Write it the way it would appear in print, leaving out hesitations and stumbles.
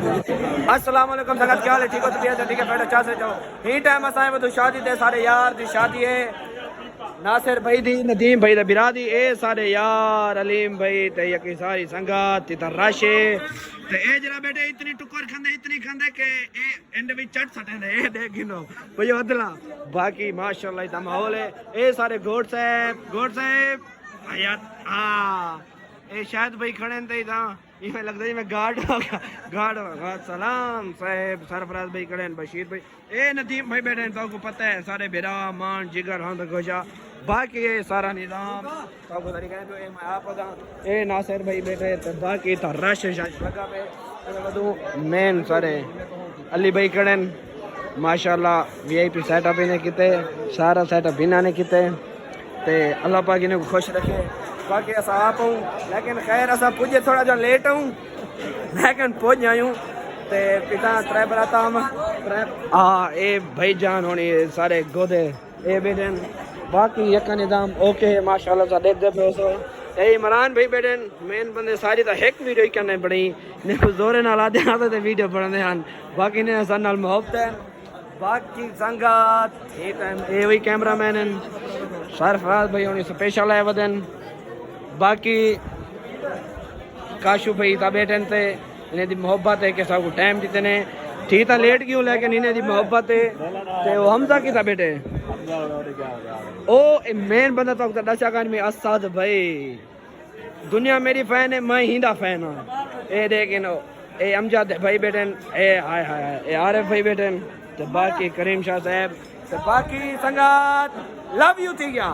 السلام علیکم سنگت کیا حال ہے؟ ٹھیک ہو؟ طبیعت ہے ٹھیک ہے؟ بیٹھو چا سے جاؤ ہی ٹائم اسائیں ودو شادی تے سارے یار دی شادی ہے ناصر بھائی دی ندیم بھائی دا برادری اے سارے یار علیم بھائی تے یکی ساری سنگت تے رش ہے تے اے جڑا بیٹے اتنی ٹکر کھندے اتنی کھندے کہ اے اینڈ وچ چٹ سٹے اے دیکھ گنو بھئی ودلا باقی ماشاءاللہ دا ماحول ہے اے سارے گوڈ صاحب حیات اے شاید بھائی کھڑے تے تا یہ لگتا ہے میں گارڈ ہوگا سلام صاحب سرفراز بھائی کھڑے ہیں بشیر بھائی اے ندیم بھائی بیٹھے ہیں تو کو پتہ ہے سارے بیرا مان جگر ہاں گوشا باقی یہ سارا نظام تو کو طریقہ ہے جو اے میں آپ دا اے ناصر بھائی بیٹھے تو باقی تا رش لگا پہ ودو مین سارے علی بھائی کھڑے ہیں ماشاءاللہ وی آئی پی سیٹ اپ نے کیتے سارا سیٹ اپ انہاں نے کیتے تے اللہ پاک انہیں کو خوش رکھے باقی ایسا آپ ہوں لیکن خیر ایسا پوجے تھوڑا جو لیٹ ہوں لیکن پوچھ جائیں تے پتا ترے براتا ہم اے بھائی جان ہونی سارے گودے اے بیٹھن باقی یکا نظام اوکے ماشاءاللہ سا دیکھ دے پہ سو اے عمران بھائی بیٹھن مین بندے ساری تا ایک ویڈیو ہی کرنے پڑی نے کچھ زورے نال آدھے آتے تے ویڈیو پڑھنے ہیں باقی نے سن نال محبت ہے باقی سنگات اے وہی کیمرہ مین ہیں سرفراز بھائی ہونی سپیشل ہے ودن باقی کاشو بھائی تا بیٹھن تے انہیں دی محبت ہے کہ سب کو ٹائم دیتے نے ٹھیک تا لیٹ کیوں لیکن انہیں دی محبت ہے تے وہ حمزہ کی تا بیٹھے او مین بندہ تو اکتا ڈشا کان میں اساد بھائی دنیا میری فین ہے میں ہی دا فین ہوں اے دیکھیں اے امجد بھائی بیٹھن اے ہائے ہائے اے عارف بھائی بیٹھن تے باقی کریم شاہ صاحب تے باقی سنگات لو یو تھی گیا